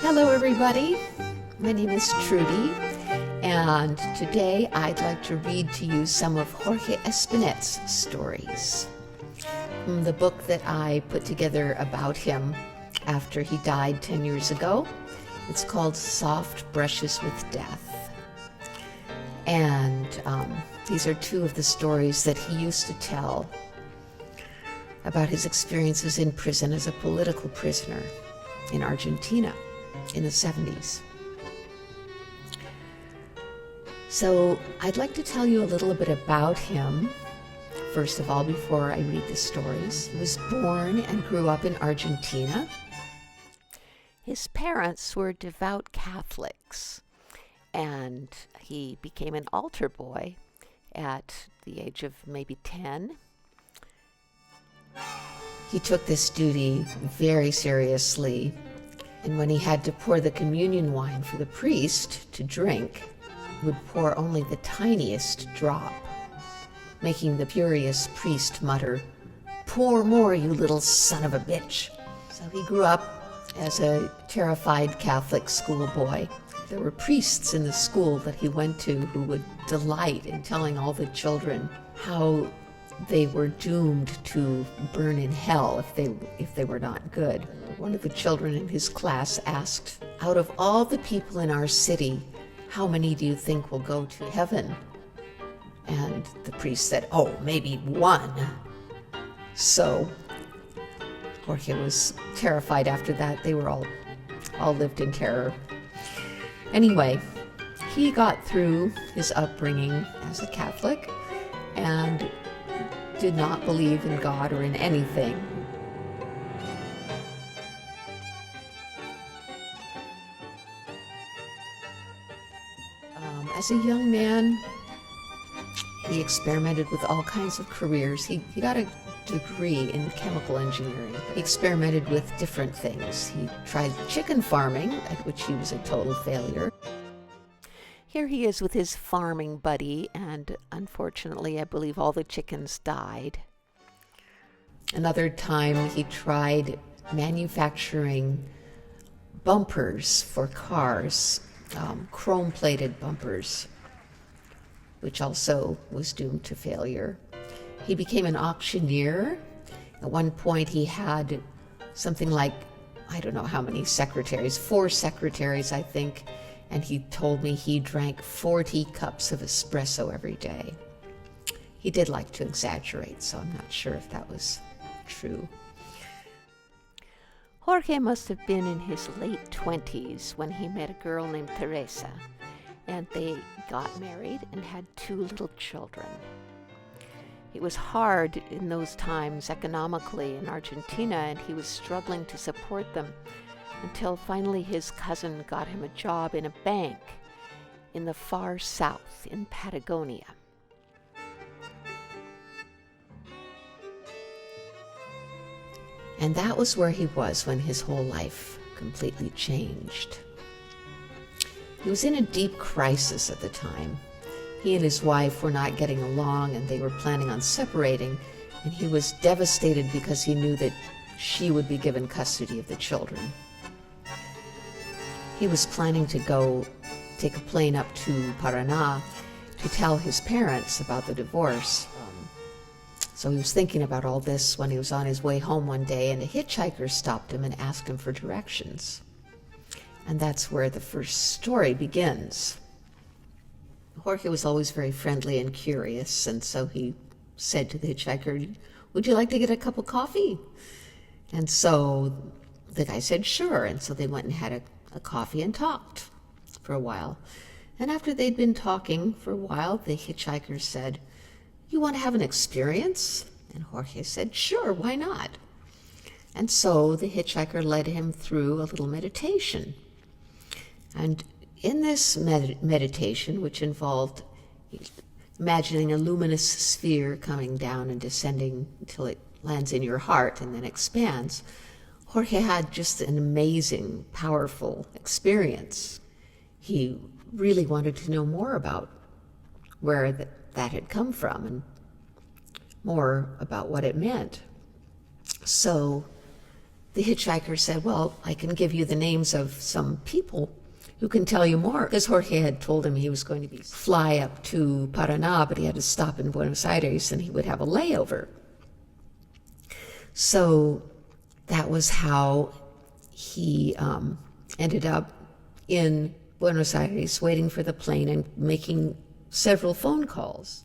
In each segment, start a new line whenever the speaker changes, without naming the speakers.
Hello everybody, my name is Trudi, and today I'd like to read to you some of Jorge Espinet's stories from the book that I put together about him after he died 10 years ago. It's called Soft Brushes with Death. And these are two of the stories that he used to tell about his experiences in prison as a political prisoner in Argentina in the 70s. So I'd like to tell you a little bit about him, first of all, before I read the stories. He was born and grew up in Argentina. His parents were devout Catholics, and he became an altar boy at the age of maybe 10. He took this duty very seriously, and when he had to pour the communion wine for the priest to drink, he would pour only the tiniest drop, making the furious priest mutter, "Pour more, you little son of a bitch." So he grew up as a terrified Catholic schoolboy. There were priests in the school that he went to who would delight in telling all the children how they were doomed to burn in hell if they were not good. One of the children in his class asked, "Out of all the people in our city, how many do you think will go to heaven?" And the priest said, "Oh, maybe one." So Jorge was terrified after that. They were all lived in terror. Anyway, he got through his upbringing as a Catholic and did not believe in God or in anything. As a young man, he experimented with all kinds of careers. He got a degree in chemical engineering. He experimented with different things. He tried chicken farming, at which he was a total failure. Here he is with his farming buddy, and unfortunately, I believe all the chickens died. Another time, he tried manufacturing bumpers for cars, chrome-plated bumpers, which also was doomed to failure. He became an auctioneer. At one point, he had something like, I don't know how many secretaries, 4 secretaries, I think, and he told me he drank 40 cups of espresso every day. He did like to exaggerate, so I'm not sure if that was true. Jorge must have been in his late 20s when he met a girl named Teresa, and they got married and had 2 little children. It was hard in those times economically in Argentina, and he was struggling to support them until finally his cousin got him a job in a bank in the far south in Patagonia. And that was where he was when his whole life completely changed. He was in a deep crisis at the time. He and his wife were not getting along, and they were planning on separating, and he was devastated because he knew that she would be given custody of the children. He was planning to go take a plane up to Paraná to tell his parents about the divorce. So he was thinking about all this when he was on his way home one day, and a hitchhiker stopped him and asked him for directions. And that's where the first story begins. Jorge was always very friendly and curious, and so he said to the hitchhiker, "Would you like to get a cup of coffee?" And so the guy said, "Sure." And so they went and had a coffee and talked for a while. And after they'd been talking for a while, the hitchhiker said, "You want to have an experience?" And Jorge said, "Sure, why not?" And so the hitchhiker led him through a little meditation. And in this meditation, which involved imagining a luminous sphere coming down and descending until it lands in your heart and then expands, Jorge had just an amazing, powerful experience. He really wanted to know more about where that had come from and, more about what it meant. So The hitchhiker said, well, I can give you the names of some people who can tell you more. Because Jorge had told him he was going to fly up to Paraná, but he had to stop in Buenos Aires and he would have a layover. So that was how he ended up in Buenos Aires waiting for the plane and making several phone calls.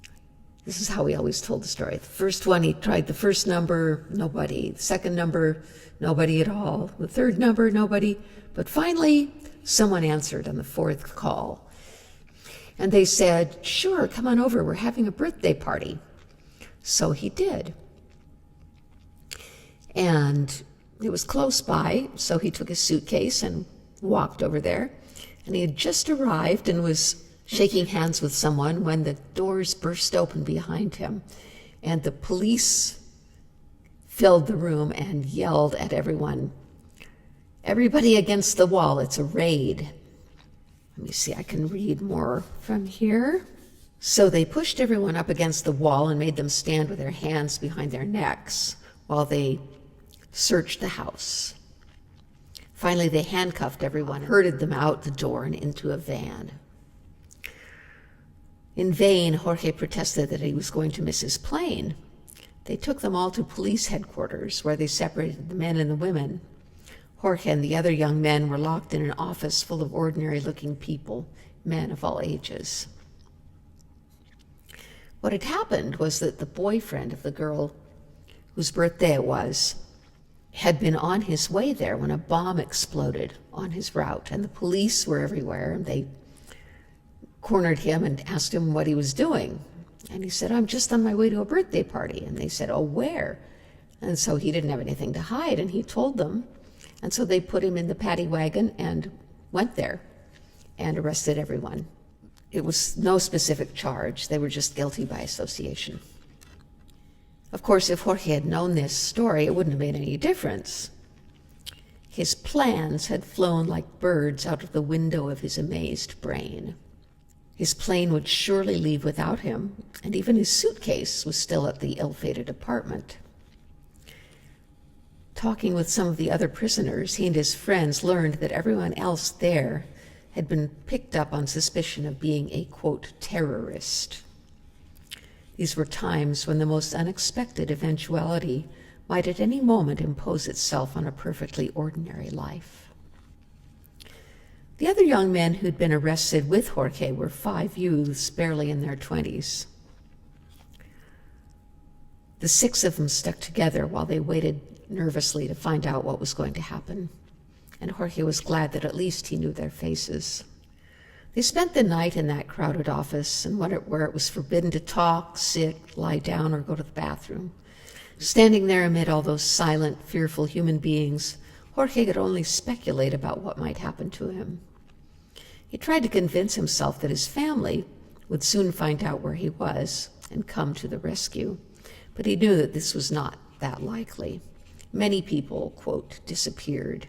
This is how he always told the story. The first one, he tried the first number, nobody. The second number, nobody at all. The third number, nobody. But finally, someone answered on the fourth call. And they said, sure, come on over, we're having a birthday party. So he did. And it was close by, so he took his suitcase and walked over there. And he had just arrived and was shaking hands with someone when the doors burst open behind him. And the police filled the room and yelled at everyone, everybody against the wall, it's a raid. Let me see, I can read more from here. So they pushed everyone up against the wall and made them stand with their hands behind their necks while they searched the house. Finally, they handcuffed everyone, herded them out the door and into a van. In vain, Jorge protested that he was going to miss his plane. They took them all to police headquarters, where they separated the men and the women. Jorge and the other young men were locked in an office full of ordinary-looking people, men of all ages. What had happened was that the boyfriend of the girl whose birthday it was had been on his way there when a bomb exploded on his route, and the police were everywhere, and they cornered him and asked him what he was doing. And he said, I'm just on my way to a birthday party. And they said, oh, where? And so he didn't have anything to hide, and he told them. And so they put him in the paddy wagon and went there and arrested everyone. It was no specific charge. They were just guilty by association. Of course, if Jorge had known this story, it wouldn't have made any difference. His plans had flown like birds out of the window of his amazed brain. His plane would surely leave without him, and even his suitcase was still at the ill-fated apartment. Talking with some of the other prisoners, he and his friends learned that everyone else there had been picked up on suspicion of being a, quote, terrorist. These were times when the most unexpected eventuality might at any moment impose itself on a perfectly ordinary life. The other young men who'd been arrested with Jorge were 5 youths, barely in their 20s. The 6 of them stuck together while they waited nervously to find out what was going to happen, and Jorge was glad that at least he knew their faces. They spent the night in that crowded office, and where it was forbidden to talk, sit, lie down, or go to the bathroom. Standing there amid all those silent, fearful human beings, Jorge could only speculate about what might happen to him. He tried to convince himself that his family would soon find out where he was and come to the rescue, but he knew that this was not that likely. Many people, quote, disappeared,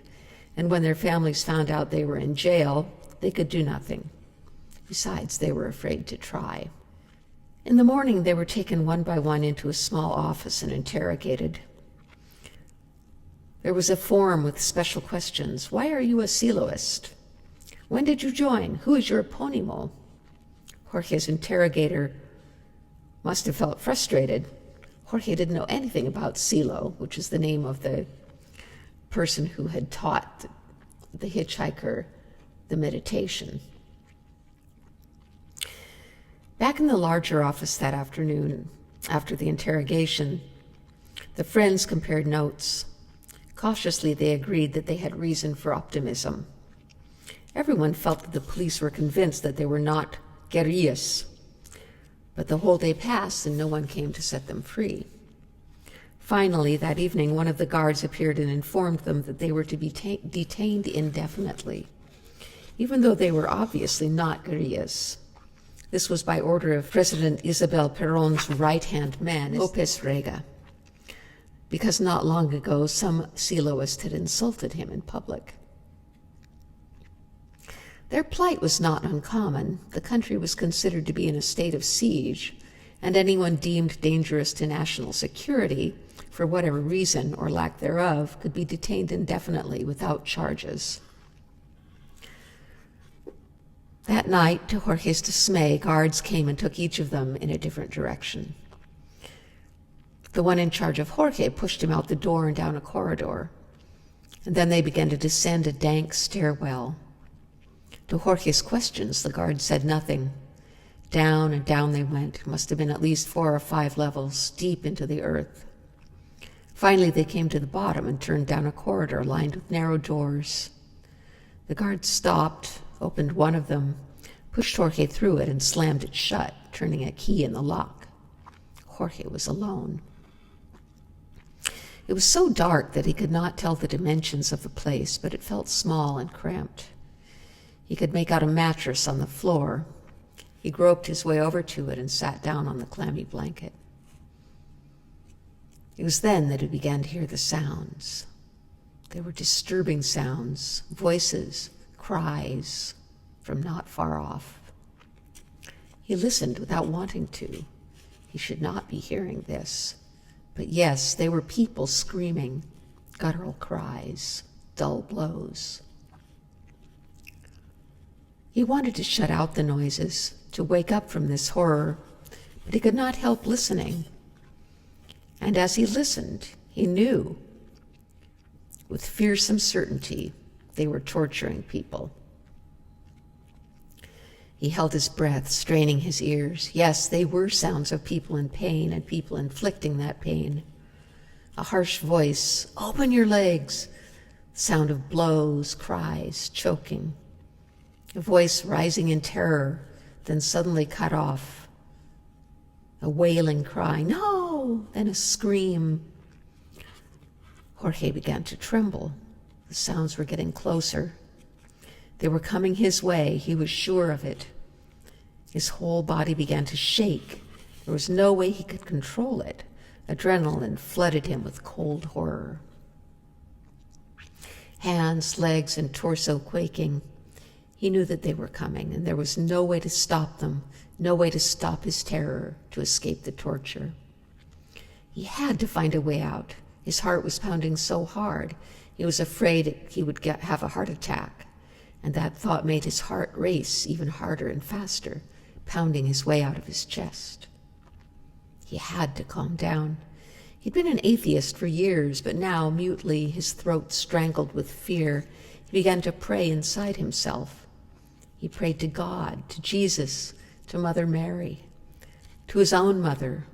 and when their families found out they were in jail, they could do nothing. Besides, they were afraid to try. In the morning, they were taken one by one into a small office and interrogated. There was a form with special questions. Why are you a siloist? When did you join? Who is your eponimo? Jorge's interrogator must have felt frustrated. Jorge didn't know anything about Silo, which is the name of the person who had taught the hitchhiker the meditation. Back in the larger office that afternoon, after the interrogation, the friends compared notes. Cautiously, they agreed that they had reason for optimism. Everyone felt that the police were convinced that they were not guerrillas, but the whole day passed and no one came to set them free. Finally, that evening, one of the guards appeared and informed them that they were to be detained indefinitely, even though they were obviously not guerrillas. This was by order of President Isabel Perón's right-hand man, López Rega, because not long ago some siloist had insulted him in public. Their plight was not uncommon. The country was considered to be in a state of siege, and anyone deemed dangerous to national security for whatever reason or lack thereof, could be detained indefinitely without charges. That night, to Jorge's dismay, guards came and took each of them in a different direction. The one in charge of Jorge pushed him out the door and down a corridor, and then they began to descend a dank stairwell. To Jorge's questions, the guards said nothing. Down and down they went. It must have been at least 4 or 5 levels, deep into the earth. Finally, they came to the bottom and turned down a corridor lined with narrow doors. The guards stopped, opened one of them, pushed Jorge through it, and slammed it shut, turning a key in the lock. Jorge was alone. It was so dark that he could not tell the dimensions of the place, but it felt small and cramped. He could make out a mattress on the floor. He groped his way over to it and sat down on the clammy blanket. It was then that he began to hear the sounds. They were disturbing sounds, voices, cries from not far off. He listened without wanting to. He should not be hearing this. But yes, they were people screaming, guttural cries, dull blows. He wanted to shut out the noises, to wake up from this horror, but he could not help listening. And as he listened, he knew, with fearsome certainty, they were torturing people. He held his breath, straining his ears. Yes, they were sounds of people in pain and people inflicting that pain. A harsh voice, "Open your legs!" Sound of blows, cries, choking. A voice rising in terror, then suddenly cut off. A wailing cry, "No!" Then a scream. Jorge began to tremble. The sounds were getting closer. They were coming his way. He was sure of it. His whole body began to shake. There was no way he could control it. Adrenaline flooded him with cold horror. Hands, legs, and torso quaking. He knew that they were coming, and there was no way to stop them, no way to stop his terror, to escape the torture. He had to find a way out. His heart was pounding so hard. He was afraid he would have a heart attack. And that thought made his heart race even harder and faster, pounding his way out of his chest. He had to calm down. He'd been an atheist for years, but now, mutely, his throat strangled with fear, he began to pray inside himself. He prayed to God, to Jesus, to Mother Mary, to his own mother,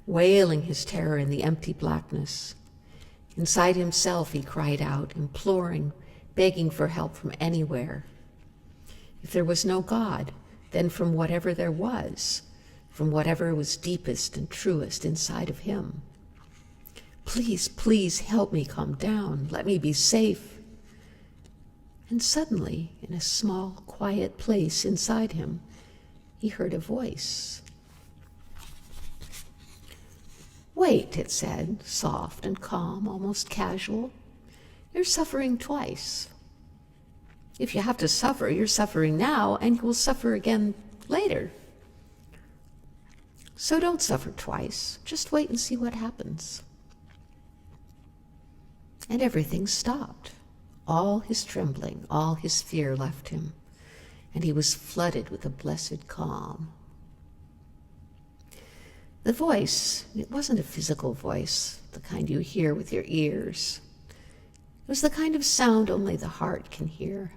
wailing his terror in the empty blackness. Inside himself, he cried out, imploring, begging for help from anywhere. If there was no God, then from whatever there was, from whatever was deepest and truest inside of him. Please, please help me calm down. Let me be safe. And suddenly, in a small, quiet place inside him, he heard a voice. "Wait," it said, soft and calm, almost casual. "You're suffering twice. If you have to suffer, you're suffering now, and you will suffer again later. So don't suffer twice. Just wait and see what happens." And everything stopped. All his trembling, all his fear left him, and he was flooded with a blessed calm. The voice, it wasn't a physical voice, the kind you hear with your ears. It was the kind of sound only the heart can hear.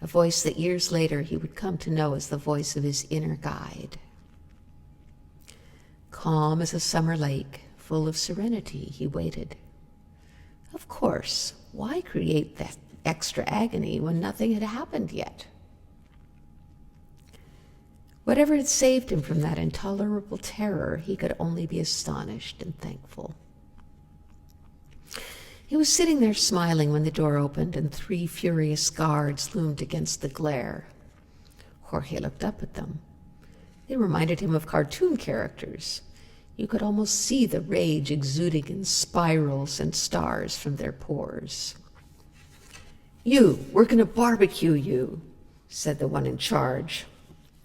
A voice that years later he would come to know as the voice of his inner guide. Calm as a summer lake, full of serenity, he waited. Of course, why create that extra agony when nothing had happened yet? Whatever had saved him from that intolerable terror, he could only be astonished and thankful. He was sitting there smiling when the door opened and 3 furious guards loomed against the glare. Jorge looked up at them. They reminded him of cartoon characters. You could almost see the rage exuding in spirals and stars from their pores. We're going to barbecue you," said the one in charge.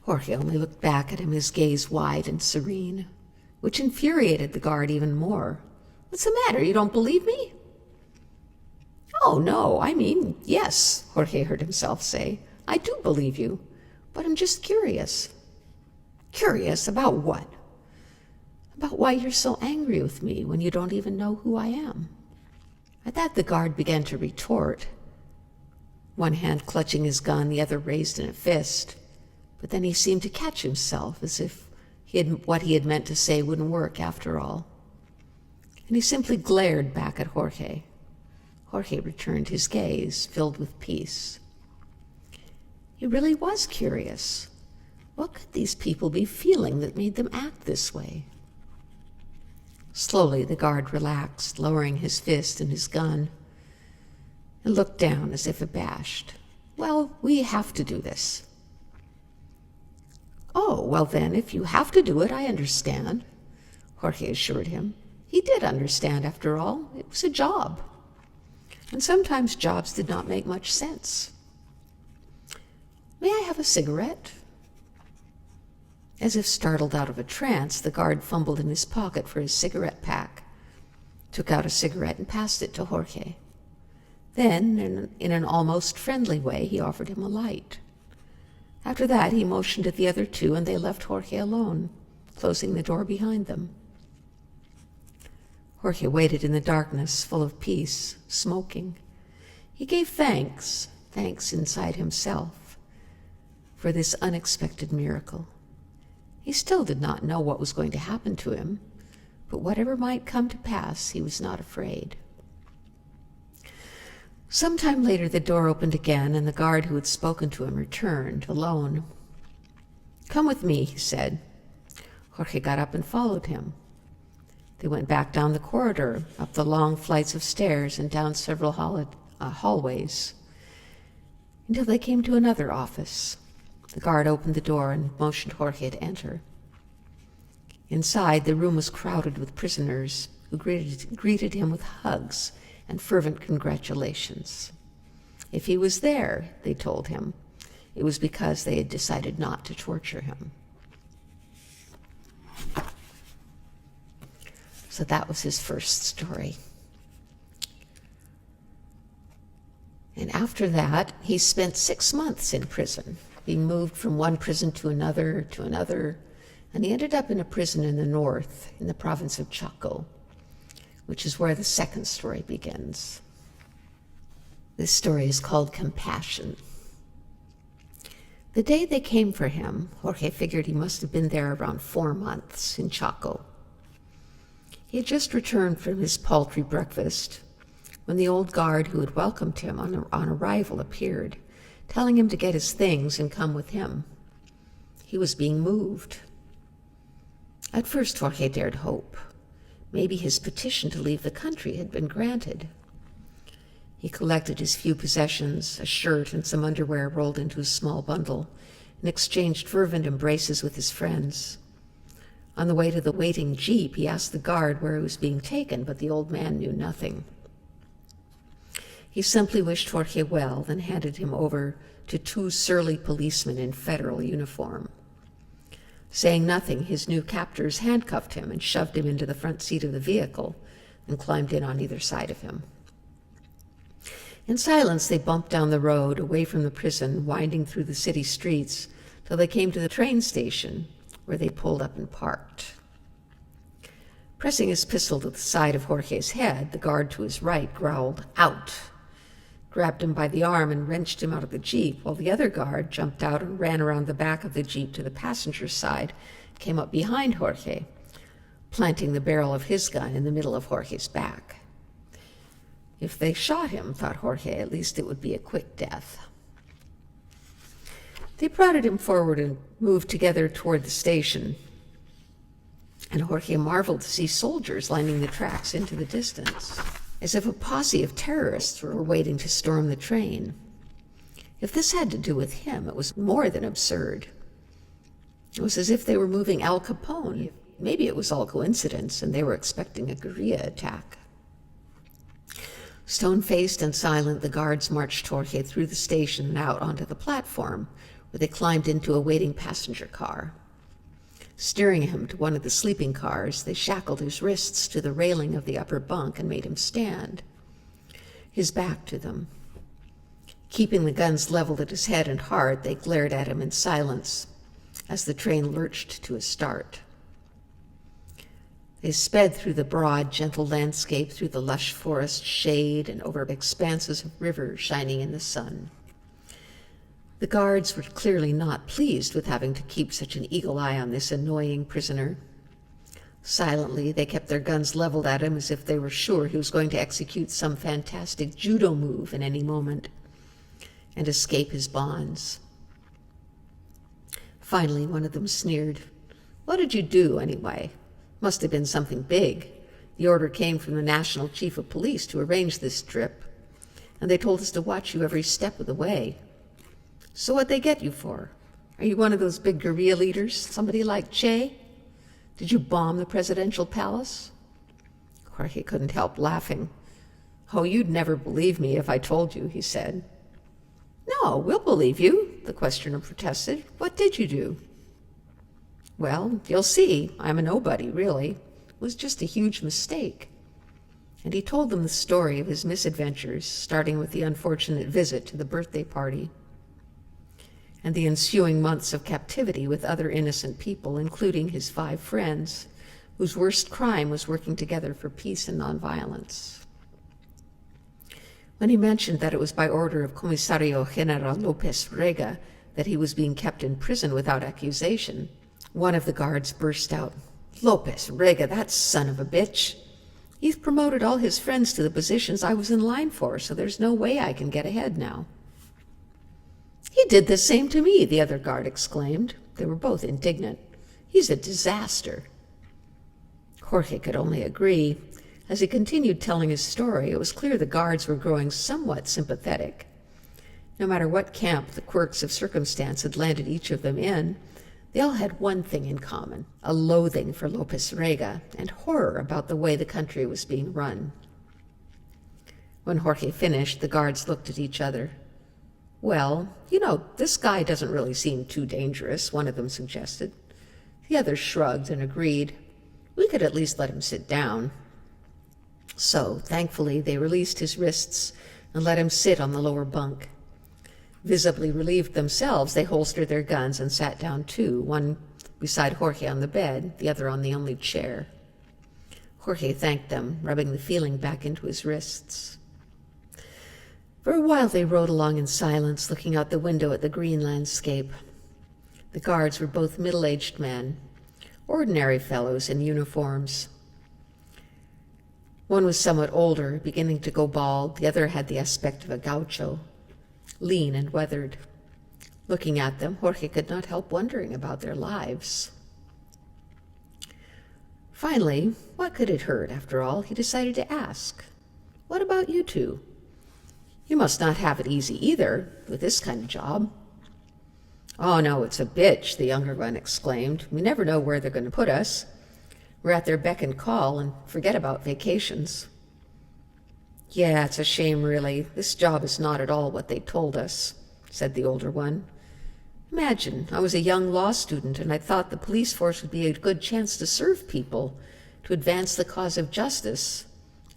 Jorge only looked back at him, his gaze wide and serene. which infuriated the guard even more. "What's the matter? You don't believe me?" "Oh, no, I mean, yes," Jorge heard himself say. "I do believe you, but I'm just curious." "Curious about what?" "About why you're so angry with me when you don't even know who I am." At that, the guard began to retort, one hand clutching his gun, the other raised in a fist. But then he seemed to catch himself, as if what he had meant to say wouldn't work after all. And he simply glared back at Jorge. Jorge returned his gaze, filled with peace. He really was curious. What could these people be feeling that made them act this way? Slowly, the guard relaxed, lowering his fist and his gun, and looked down as if abashed. "Well, we have to do this." "Oh, well then, if you have to do it, I understand," Jorge assured him. He did understand, after all. It was a job. And sometimes jobs did not make much sense. "May I have a cigarette?" As if startled out of a trance, the guard fumbled in his pocket for his cigarette pack, took out a cigarette and passed it to Jorge. Then, in an almost friendly way, he offered him a light. After that, he motioned at the other two, and they left Jorge alone, closing the door behind them. Jorge waited in the darkness, full of peace, smoking. He gave thanks inside himself, for this unexpected miracle. He still did not know what was going to happen to him, but whatever might come to pass, he was not afraid. Some time later, the door opened again, and the guard who had spoken to him returned, alone. "Come with me," he said. Jorge got up and followed him. They went back down the corridor, up the long flights of stairs, and down several hallways, until they came to another office. The guard opened the door and motioned Jorge to enter. Inside, the room was crowded with prisoners who greeted him with hugs and fervent congratulations. If he was there, they told him, it was because they had decided not to torture him. So that was his first story. And after that, he spent 6 months in prison, being moved from one prison to another, and he ended up in a prison in the north, in the province of Chaco, which is where the second story begins. This story is called Compassion. The day they came for him, Jorge figured he must have been there around 4 months in Chaco. He had just returned from his paltry breakfast when the old guard who had welcomed him on arrival appeared, telling him to get his things and come with him. He was being moved. At first, Jorge dared hope. Maybe his petition to leave the country had been granted. He collected his few possessions, a shirt and some underwear rolled into a small bundle, and exchanged fervent embraces with his friends. On the way to the waiting jeep, he asked the guard where he was being taken, but the old man knew nothing. He simply wished Jorge well, then handed him over to 2 surly policemen in federal uniform. Saying nothing, his new captors handcuffed him and shoved him into the front seat of the vehicle and climbed in on either side of him. In silence, they bumped down the road, away from the prison, winding through the city streets, till they came to the train station, where they pulled up and parked. Pressing his pistol to the side of Jorge's head, the guard to his right growled, "Out!" grabbed him by the arm and wrenched him out of the jeep, while the other guard jumped out and ran around the back of the jeep to the passenger side, came up behind Jorge, planting the barrel of his gun in the middle of Jorge's back. If they shot him, thought Jorge, at least it would be a quick death. They prodded him forward and moved together toward the station, and Jorge marveled to see soldiers lining the tracks into the distance, as if a posse of terrorists were waiting to storm the train. If this had to do with him, it was more than absurd. It was as if they were moving Al Capone. Maybe it was all coincidence, and they were expecting a guerrilla attack. Stone-faced and silent, the guards marched Jorge through the station and out onto the platform, where they climbed into a waiting passenger car. Steering him to one of the sleeping cars, they shackled his wrists to the railing of the upper bunk and made him stand, his back to them. Keeping the guns leveled at his head and heart, they glared at him in silence as the train lurched to a start. They sped through the broad, gentle landscape, through the lush forest shade and over expanses of river shining in the sun. The guards were clearly not pleased with having to keep such an eagle eye on this annoying prisoner. Silently, they kept their guns leveled at him as if they were sure he was going to execute some fantastic judo move in any moment and escape his bonds. Finally, one of them sneered. "What did you do, anyway? Must have been something big. The order came from the National Chief of Police to arrange this trip, and they told us to watch you every step of the way. So what'd they get you for? Are you one of those big guerrilla leaders, somebody like Che? Did you bomb the presidential palace?" Jorge couldn't help laughing. "Oh, you'd never believe me if I told you," he said. "No, we'll believe you," the questioner protested. "What did you do?" "Well, you'll see. I'm a nobody, really. It was just a huge mistake." And he told them the story of his misadventures, starting with the unfortunate visit to the birthday party and the ensuing months of captivity with other innocent people, including his 5 friends, whose worst crime was working together for peace and nonviolence. When he mentioned that it was by order of Comisario General Lopez Rega that he was being kept in prison without accusation, one of the guards burst out, "Lopez Rega, that son of a bitch! He's promoted all his friends to the positions I was in line for, so there's no way I can get ahead now." "He did the same to me," the other guard exclaimed. They were both indignant. "He's a disaster." Jorge could only agree. As he continued telling his story, it was clear the guards were growing somewhat sympathetic. No matter what camp the quirks of circumstance had landed each of them in, they all had one thing in common: a loathing for Lopez Rega and horror about the way the country was being run. When Jorge finished, the guards looked at each other. "Well, this guy doesn't really seem too dangerous," one of them suggested. The others shrugged and agreed. "We could at least let him sit down." So, thankfully, they released his wrists and let him sit on the lower bunk. Visibly relieved themselves, they holstered their guns and sat down too, one beside Jorge on the bed, the other on the only chair. Jorge thanked them, rubbing the feeling back into his wrists. For a while they rode along in silence, looking out the window at the green landscape. The guards were both middle-aged men, ordinary fellows in uniforms. One was somewhat older, beginning to go bald. The other had the aspect of a gaucho, lean and weathered. Looking at them, Jorge could not help wondering about their lives. Finally, what could it hurt, after all? He decided to ask, "What about you two? You must not have it easy either, with this kind of job." "Oh, no, it's a bitch," the younger one exclaimed. "We never know where they're going to put us. We're at their beck and call, and forget about vacations." "Yeah, it's a shame, really. This job is not at all what they told us," said the older one. "Imagine, I was a young law student, and I thought the police force would be a good chance to serve people, to advance the cause of justice.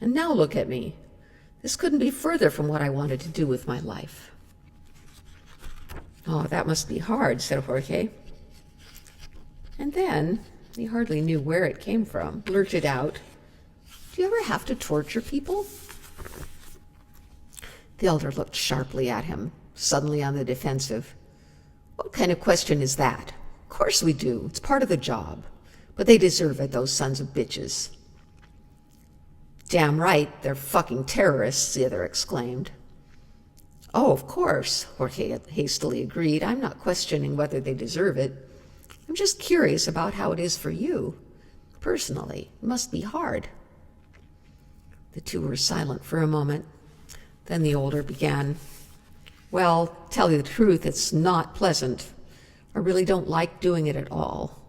And now look at me. This couldn't be further from what I wanted to do with my life." "Oh, that must be hard," said Jorge. And then, he hardly knew where it came from, blurted out, "Do you ever have to torture people?" The elder looked sharply at him, suddenly on the defensive. "What kind of question is that? Of course we do. It's part of the job. But they deserve it, those sons of bitches." "Damn right, they're fucking terrorists," the other exclaimed. "Oh, of course," Jorge hastily agreed. "I'm not questioning whether they deserve it. I'm just curious about how it is for you. Personally, it must be hard." The two were silent for a moment. Then the older began. "Well, tell you the truth, it's not pleasant. I really don't like doing it at all.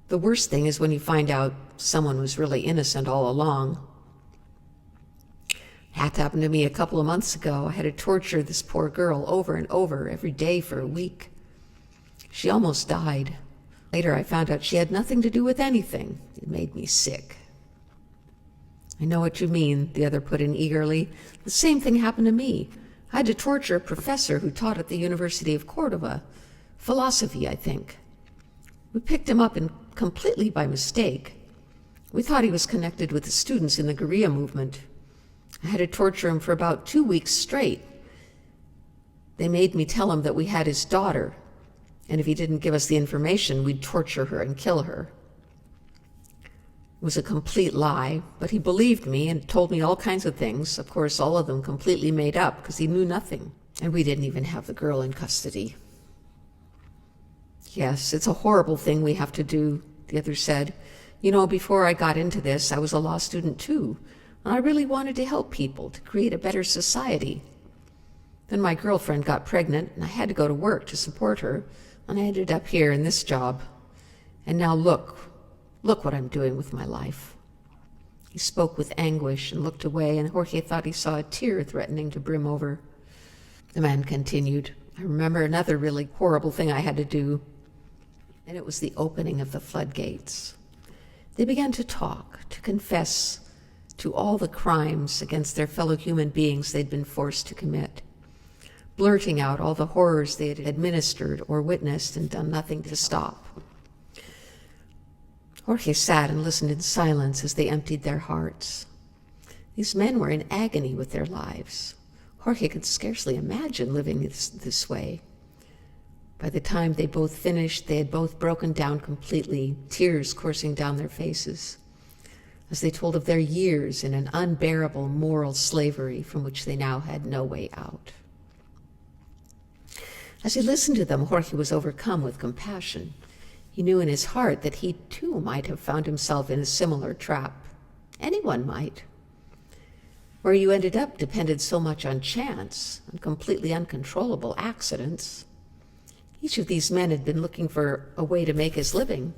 The worst thing is when you find out someone was really innocent all along. That happened to me a couple of months ago. I had to torture this poor girl over and over every day for a week. She almost died. Later, I found out she had nothing to do with anything. It made me sick. I know what you mean, the other put in eagerly. The same thing happened to me. I had to torture a professor who taught at the University of Cordova. Philosophy, I think. We picked him up completely by mistake. We thought he was connected with the students in the guerrilla movement. I had to torture him for about 2 weeks straight. They made me tell him that we had his daughter, and if he didn't give us the information, we'd torture her and kill her. It was a complete lie, but he believed me and told me all kinds of things, of course all of them completely made up because he knew nothing, and we didn't even have the girl in custody. Yes, it's a horrible thing we have to do, the other said. You know, before I got into this, I was a law student too, and I really wanted to help people, to create a better society. Then my girlfriend got pregnant, and I had to go to work to support her, and I ended up here in this job. And now look what I'm doing with my life. He spoke with anguish and looked away, and Jorge thought he saw a tear threatening to brim over. The man continued, I remember another really horrible thing I had to do, and it was the opening of the floodgates. They began to talk, to confess to all the crimes against their fellow human beings they'd been forced to commit, blurting out all the horrors they had administered or witnessed and done nothing to stop. Jorge sat and listened in silence as they emptied their hearts. These men were in agony with their lives. Jorge could scarcely imagine living this way. By the time they both finished, they had both broken down completely, tears coursing down their faces, as they told of their years in an unbearable moral slavery from which they now had no way out. As he listened to them, Jorge was overcome with compassion. He knew in his heart that he too might have found himself in a similar trap. Anyone might. Where you ended up depended so much on chance, on completely uncontrollable accidents. Each of these men had been looking for a way to make his living,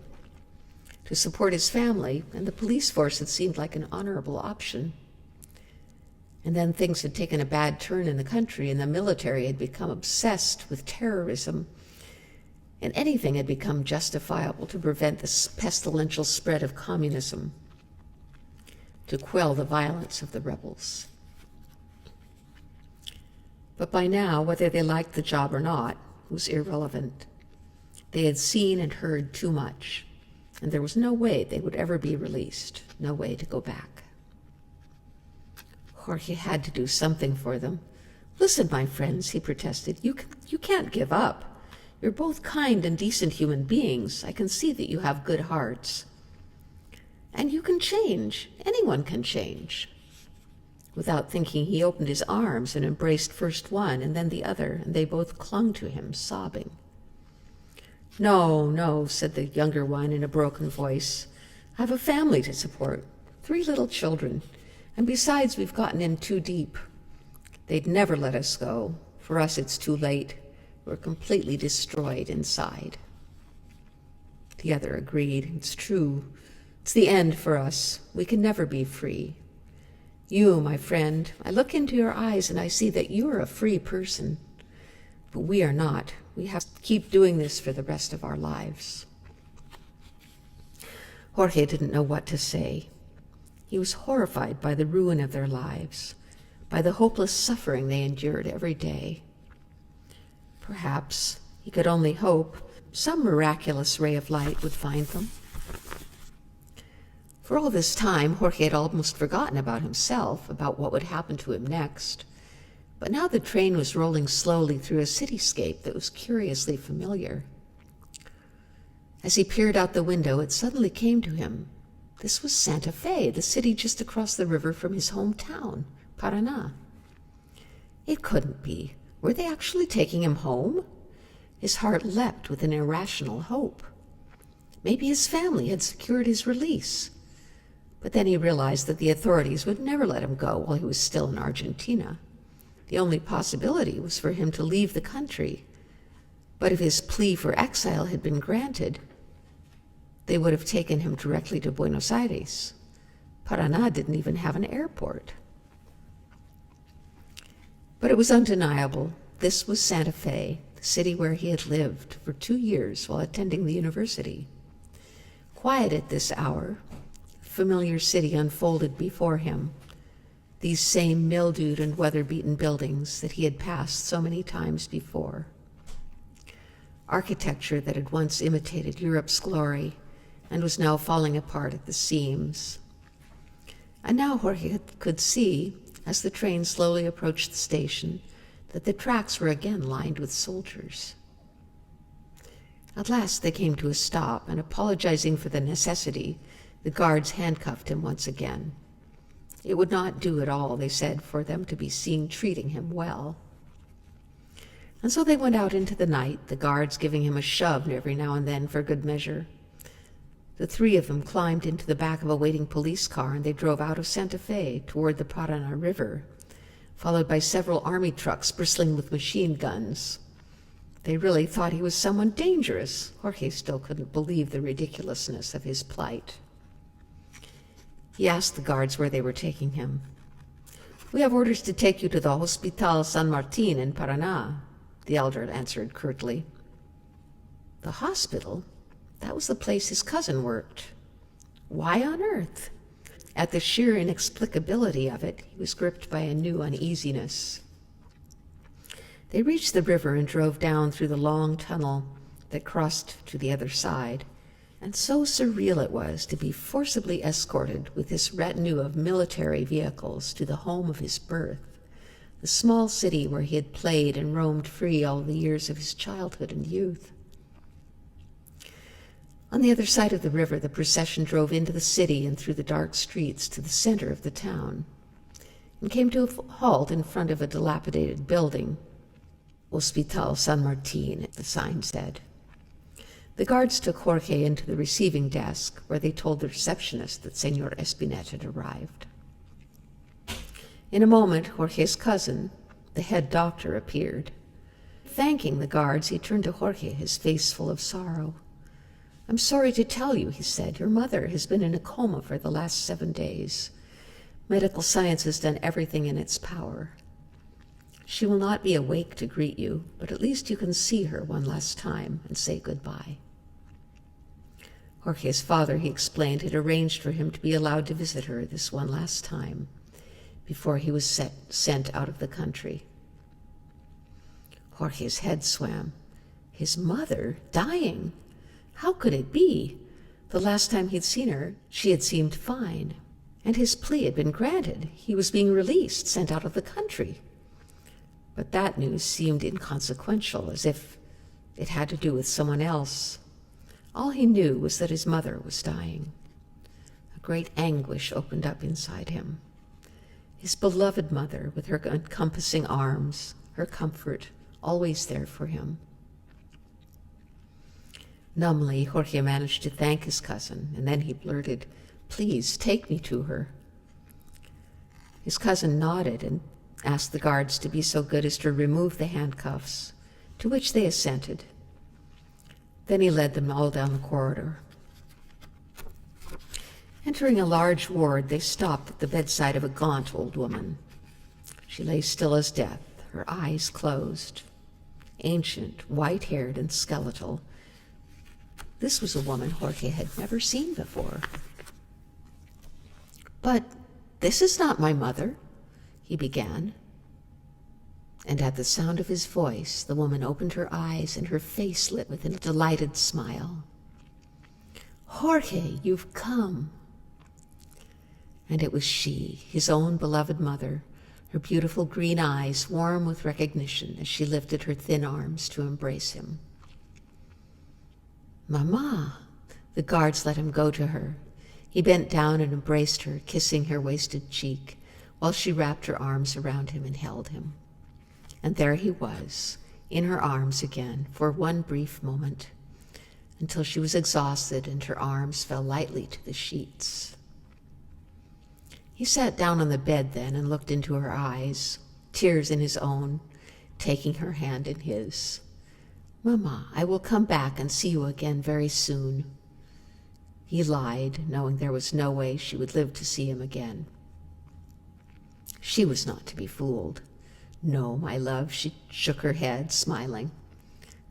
to support his family, and the police force had seemed like an honorable option. And then things had taken a bad turn in the country, and the military had become obsessed with terrorism, and anything had become justifiable to prevent the pestilential spread of communism, to quell the violence of the rebels. But by now, whether they liked the job or not was irrelevant. They had seen and heard too much, and there was no way they would ever be released, no way to go back. Jorge had to do something for them. Listen, my friends, he protested, you can't give up. You're both kind and decent human beings. I can see that you have good hearts. And you can change. Anyone can change. Without thinking, he opened his arms and embraced first one and then the other, and they both clung to him, sobbing. No, no, said the younger one in a broken voice. I have a family to support, 3 little children, and besides, we've gotten in too deep. They'd never let us go. For us, it's too late. We're completely destroyed inside. The other agreed. It's true. It's the end for us. We can never be free. You, my friend, I look into your eyes and I see that you are a free person. But we are not. We have to keep doing this for the rest of our lives. Jorge didn't know what to say. He was horrified by the ruin of their lives, by the hopeless suffering they endured every day. Perhaps, he could only hope, some miraculous ray of light would find them. For all this time, Jorge had almost forgotten about himself, about what would happen to him next. But now the train was rolling slowly through a cityscape that was curiously familiar. As he peered out the window, it suddenly came to him. This was Santa Fe, the city just across the river from his hometown, Paraná. It couldn't be. Were they actually taking him home? His heart leapt with an irrational hope. Maybe his family had secured his release. But then he realized that the authorities would never let him go while he was still in Argentina. The only possibility was for him to leave the country. But if his plea for exile had been granted, they would have taken him directly to Buenos Aires. Paraná didn't even have an airport. But it was undeniable. This was Santa Fe, the city where he had lived for 2 years while attending the university. Quiet at this hour, the familiar city unfolded before him, these same mildewed and weather-beaten buildings that he had passed so many times before. Architecture that had once imitated Europe's glory and was now falling apart at the seams. And now Jorge could see, as the train slowly approached the station, that the tracks were again lined with soldiers. At last they came to a stop, and apologizing for the necessity, the guards handcuffed him once again. It would not do at all, they said, for them to be seen treating him well. And so they went out into the night, the guards giving him a shove every now and then for good measure. The 3 of them climbed into the back of a waiting police car, and they drove out of Santa Fe toward the Paraná River, followed by several army trucks bristling with machine guns. They really thought he was someone dangerous. Jorge still couldn't believe the ridiculousness of his plight. He asked the guards where they were taking him. "We have orders to take you to the Hospital San Martin in Paraná," the elder answered curtly. The hospital? That was the place his cousin worked. Why on earth? At the sheer inexplicability of it, he was gripped by a new uneasiness. They reached the river and drove down through the long tunnel that crossed to the other side, and so surreal it was to be forcibly escorted with this retinue of military vehicles to the home of his birth, the small city where he had played and roamed free all the years of his childhood and youth. On the other side of the river, the procession drove into the city and through the dark streets to the center of the town, and came to a halt in front of a dilapidated building. Hospital San Martin, the sign said. The guards took Jorge into the receiving desk, where they told the receptionist that Señor Espinet had arrived. In a moment, Jorge's cousin, the head doctor, appeared. Thanking the guards, he turned to Jorge, his face full of sorrow. "I'm sorry to tell you," he said, "your mother has been in a coma for the last 7 days. Medical science has done everything in its power. She will not be awake to greet you, but at least you can see her one last time and say goodbye." Jorge's father, he explained, had arranged for him to be allowed to visit her this one last time before he was sent out of the country. Jorge's head swam. His mother dying? How could it be? The last time he'd seen her, she had seemed fine, and his plea had been granted. He was being released, sent out of the country. But that news seemed inconsequential, as if it had to do with someone else. All he knew was that his mother was dying. A great anguish opened up inside him. His beloved mother, with her encompassing arms, her comfort, always there for him. Numbly, Jorge managed to thank his cousin, and then he blurted, "Please, take me to her." His cousin nodded and asked the guards to be so good as to remove the handcuffs, to which they assented. Then he led them all down the corridor. Entering a large ward, they stopped at the bedside of a gaunt old woman. She lay still as death, her eyes closed, ancient, white-haired, and skeletal. This was a woman Jorge had never seen before. "But this is not my mother," he began. And at the sound of his voice, the woman opened her eyes and her face lit with a delighted smile. "Jorge, you've come." And it was she, his own beloved mother, her beautiful green eyes warm with recognition as she lifted her thin arms to embrace him. "Mama!" The guards let him go to her. He bent down and embraced her, kissing her wasted cheek, while she wrapped her arms around him and held him. And there he was, in her arms again, for one brief moment, until she was exhausted and her arms fell lightly to the sheets. He sat down on the bed then and looked into her eyes, tears in his own, taking her hand in his. "Mama, I will come back and see you again very soon." He lied, knowing there was no way she would live to see him again. She was not to be fooled. "No, my love," she shook her head, smiling.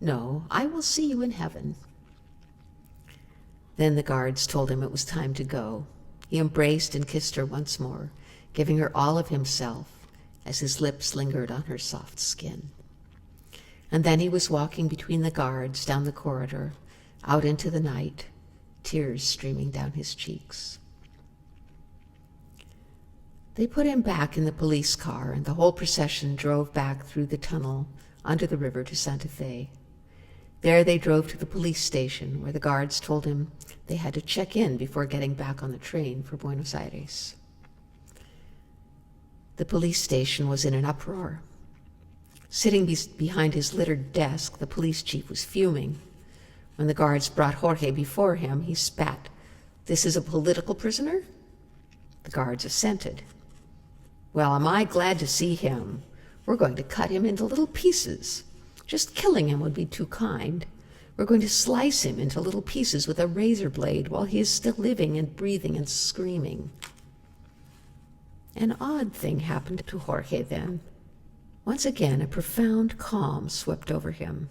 No, I will see you in heaven." Then the guards told him it was time to go. He embraced and kissed her once more, giving her all of himself as his lips lingered on her soft skin. And then he was walking between the guards down the corridor, out into the night, tears streaming down his cheeks. They put him back in the police car, and the whole procession drove back through the tunnel under the river to Santa Fe. There they drove to the police station, where the guards told him they had to check in before getting back on the train for Buenos Aires. The police station was in an uproar. Sitting behind his littered desk, the police chief was fuming. When the guards brought Jorge before him, he spat, "This is a political prisoner?" The guards assented. "Well, am I glad to see him. We're going to cut him into little pieces. Just killing him would be too kind. We're going to slice him into little pieces with a razor blade while he is still living and breathing and screaming." An odd thing happened to Jorge then. Once again, a profound calm swept over him,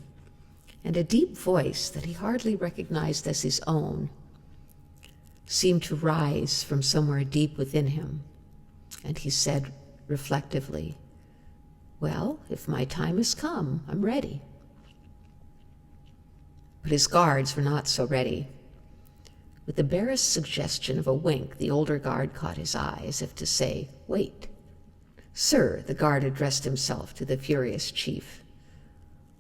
and a deep voice that he hardly recognized as his own seemed to rise from somewhere deep within him, and he said reflectively, "Well, if my time has come, I'm ready." But his guards were not so ready. With the barest suggestion of a wink, the older guard caught his eye, as if to say, "Wait." "Sir," the guard addressed himself to the furious chief,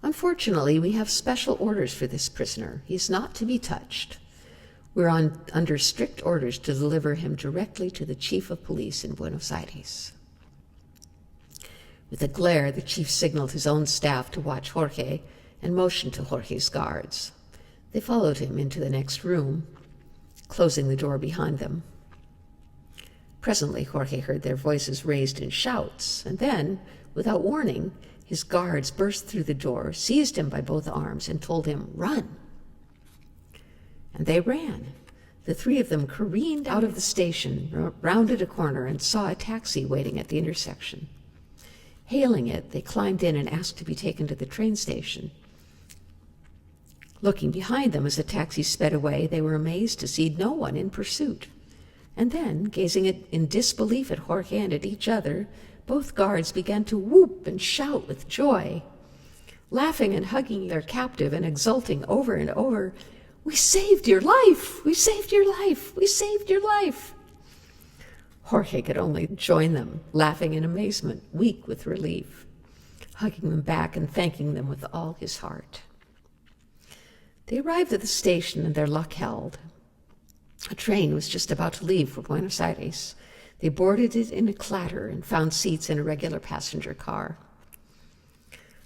"unfortunately, we have special orders for this prisoner. He is not to be touched. We're under strict orders to deliver him directly to the chief of police in Buenos Aires." With a glare, the chief signaled his own staff to watch Jorge and motioned to Jorge's guards. They followed him into the next room, closing the door behind them. Presently, Jorge heard their voices raised in shouts, and then, without warning, his guards burst through the door, seized him by both arms, and told him, "Run!" And they ran. The three of them careened out of the station, rounded a corner, and saw a taxi waiting at the intersection. Hailing it, they climbed in and asked to be taken to the train station. Looking behind them as the taxi sped away, they were amazed to see no one in pursuit. And then, gazing in disbelief at Jorge and at each other, both guards began to whoop and shout with joy, laughing and hugging their captive and exulting over and over, "We saved your life! We saved your life! We saved your life!" Jorge could only join them, laughing in amazement, weak with relief, hugging them back and thanking them with all his heart. They arrived at the station and their luck held. A train was just about to leave for Buenos Aires. They boarded it in a clatter and found seats in a regular passenger car.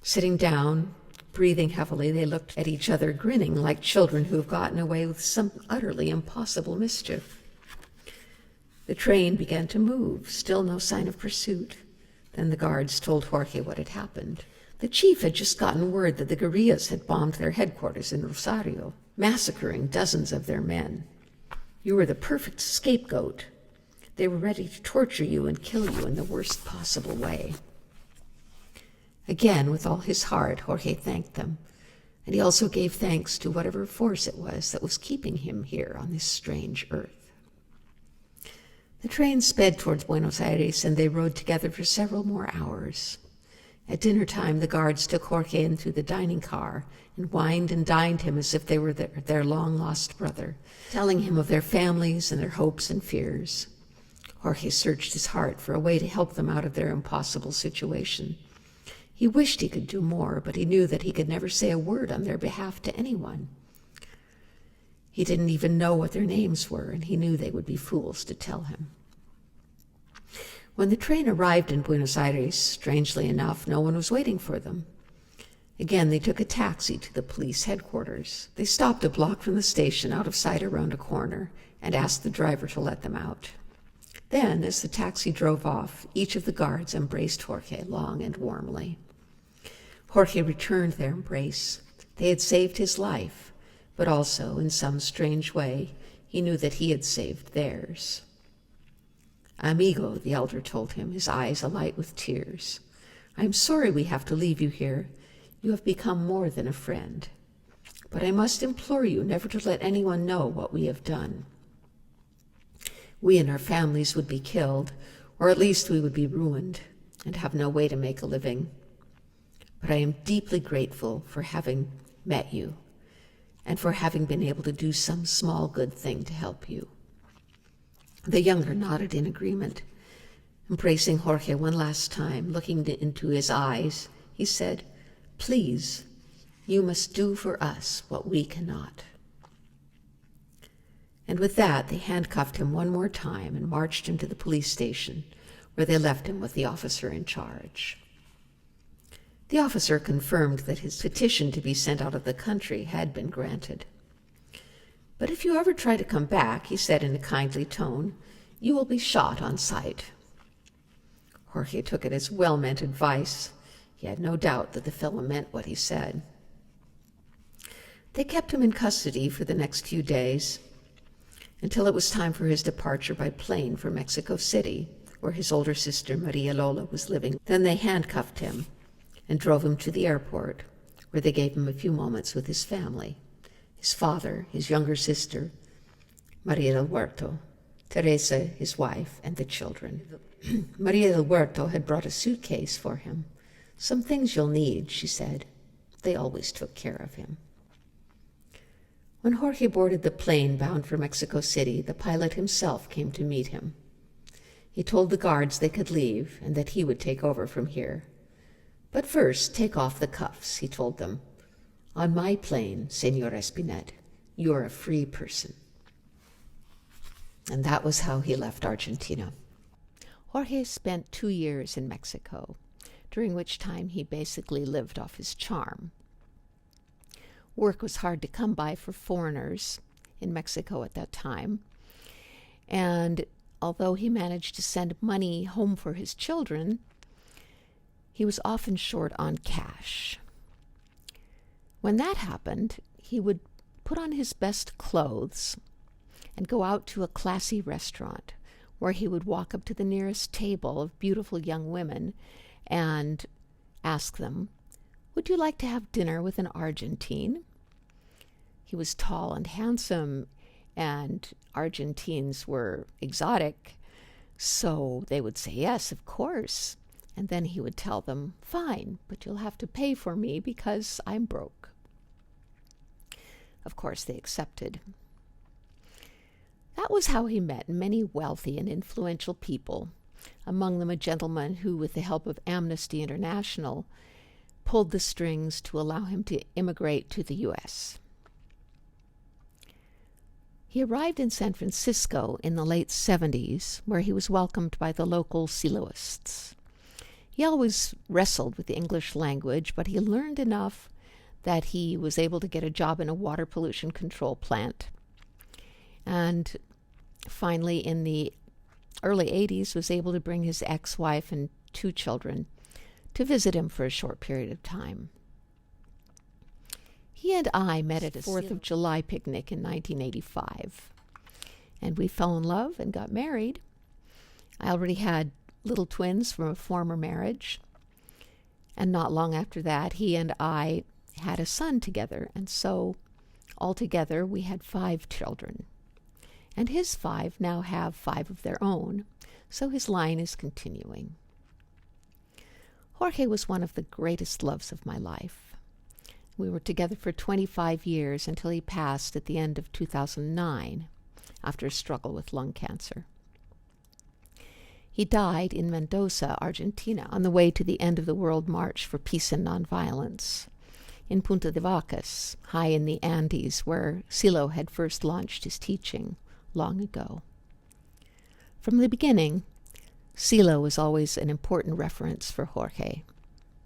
Sitting down, breathing heavily, they looked at each other, grinning like children who have gotten away with some utterly impossible mischief. The train began to move, still no sign of pursuit. Then the guards told Jorge what had happened. The chief had just gotten word that the guerrillas had bombed their headquarters in Rosario, massacring dozens of their men. You were the perfect scapegoat. They were ready to torture you and kill you in the worst possible way. Again, with all his heart, Jorge thanked them, and he also gave thanks to whatever force it was that was keeping him here on this strange earth. The train sped towards Buenos Aires, and they rode together for several more hours. At dinner time, the guards took Jorge into the dining car and wined and dined him as if they were their long-lost brother, telling him of their families and their hopes and fears. Jorge searched his heart for a way to help them out of their impossible situation. He wished he could do more, but he knew that he could never say a word on their behalf to anyone. He didn't even know what their names were, and he knew they would be fools to tell him. When the train arrived in Buenos Aires, strangely enough, no one was waiting for them. Again, they took a taxi to the police headquarters. They stopped a block from the station, out of sight around a corner, and asked the driver to let them out. Then, as the taxi drove off, each of the guards embraced Jorge long and warmly. Jorge returned their embrace. They had saved his life, but also, in some strange way, he knew that he had saved theirs. "Amigo," the elder told him, his eyes alight with tears, "I am sorry we have to leave you here. You have become more than a friend. But I must implore you never to let anyone know what we have done. We and our families would be killed, or at least we would be ruined and have no way to make a living. But I am deeply grateful for having met you and for having been able to do some small good thing to help you." The younger nodded in agreement. Embracing Jorge one last time, looking into his eyes, he said, "Please, you must do for us what we cannot." And with that, they handcuffed him one more time and marched him to the police station, where they left him with the officer in charge. The officer confirmed that his petition to be sent out of the country had been granted. "But if you ever try to come back," he said in a kindly tone, "you will be shot on sight." Jorge took it as well-meant advice. He had no doubt that the fellow meant what he said. They kept him in custody for the next few days, until it was time for his departure by plane for Mexico City, where his older sister Maria Lola was living. Then they handcuffed him and drove him to the airport, where they gave him a few moments with his family, his father, his younger sister, Maria del Huerto, Teresa, his wife, and the children. Maria del Huerto had brought a suitcase for him. "Some things you'll need," she said. They always took care of him. When Jorge boarded the plane bound for Mexico City, the pilot himself came to meet him. He told the guards they could leave and that he would take over from here. "But first, take off the cuffs," he told them. "On my plane, Señor Espinet, you're a free person." And that was how he left Argentina. Jorge spent 2 years in Mexico, during which time he basically lived off his charm. Work was hard to come by for foreigners in Mexico at that time, and although he managed to send money home for his children, he was often short on cash. When that happened, he would put on his best clothes and go out to a classy restaurant where he would walk up to the nearest table of beautiful young women and ask them, "Would you like to have dinner with an Argentine?" He was tall and handsome, and Argentines were exotic, so they would say, "Yes, of course." And then he would tell them, "Fine, but you'll have to pay for me because I'm broke." Of course, they accepted. That was how he met many wealthy and influential people, among them a gentleman who, with the help of Amnesty International, pulled the strings to allow him to immigrate to the U.S. He arrived in San Francisco in the late 70s, where he was welcomed by the local Siloists. He always wrestled with the English language, but he learned enough that he was able to get a job in a water pollution control plant. And finally, in the early 80s, was able to bring his ex-wife and 2 children to visit him for a short period of time. He and I met at a 4th of July picnic in 1985, and we fell in love and got married. I already had little twins from a former marriage, and not long after that, he and I had a son together, and so altogether we had 5 children. And his 5 now have 5 of their own, so his line is continuing. Jorge was one of the greatest loves of my life. We were together for 25 years until he passed at the end of 2009 after a struggle with lung cancer. He died in Mendoza, Argentina, on the way to the end of the World March for Peace and Nonviolence, in Punta de Vacas, high in the Andes, where Silo had first launched his teaching long ago. From the beginning, Silo was always an important reference for Jorge,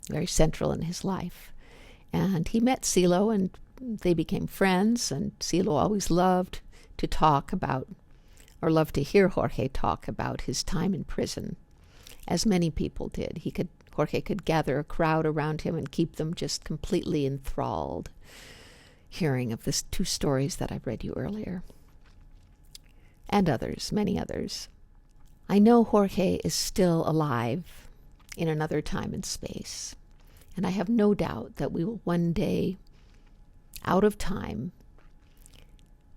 very central in his life. And he met Silo, and they became friends, and Silo always loved to talk about, or loved to hear Jorge talk about his time in prison, as many people did. Jorge could gather a crowd around him and keep them just completely enthralled, hearing of the 2 stories that I read you earlier. And others, many others. I know Jorge is still alive in another time and space, And I have no doubt that we will one day, out of time,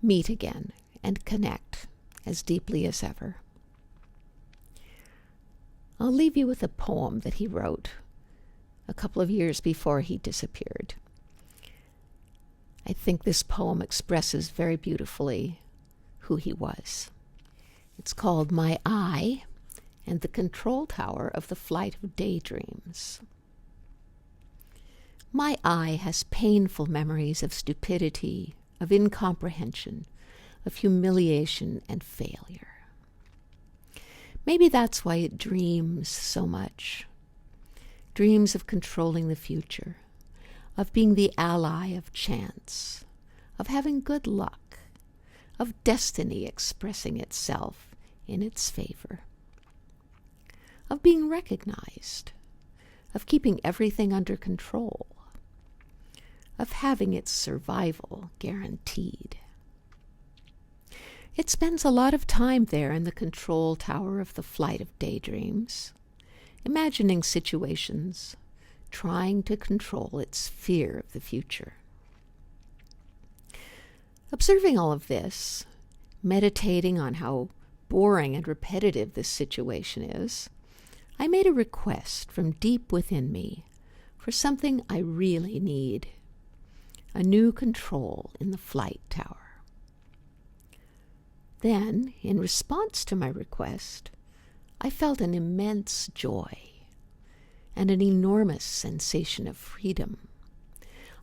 meet again and connect as deeply as ever. I'll leave you with a poem that he wrote a couple of years before he disappeared. I think this poem expresses very beautifully who he was. It's called My Eye and the Control Tower of the Flight of Daydreams. My eye has painful memories of stupidity, of incomprehension, of humiliation and failure. Maybe that's why it dreams so much. Dreams of controlling the future, of being the ally of chance, of having good luck, of destiny expressing itself in its favor, of being recognized, of keeping everything under control, of having its survival guaranteed. It spends a lot of time there in the control tower of the flight of daydreams, imagining situations, trying to control its fear of the future. Observing all of this, meditating on how boring and repetitive this situation is, I made a request from deep within me for something I really need: a new control in the flight tower. Then, in response to my request, I felt an immense joy and an enormous sensation of freedom.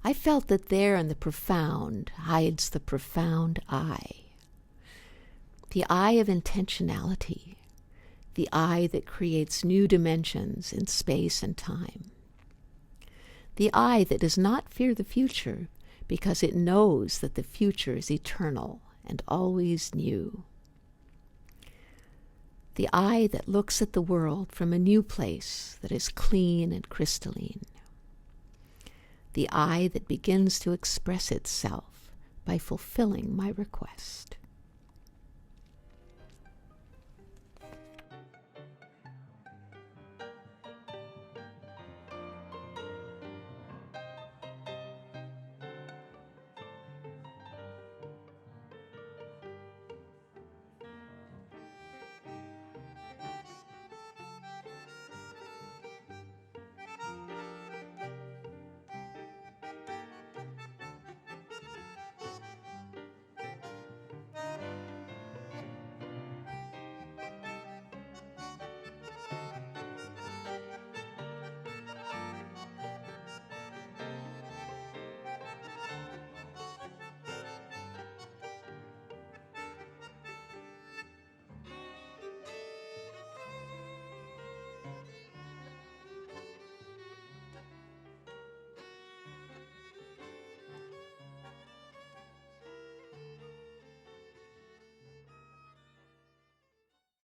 I felt that there in the profound hides the profound eye, the eye of intentionality, the eye that creates new dimensions in space and time, the eye that does not fear the future because it knows that the future is eternal and always new. The eye that looks at the world from a new place that is clean and crystalline. The eye that begins to express itself by fulfilling my request.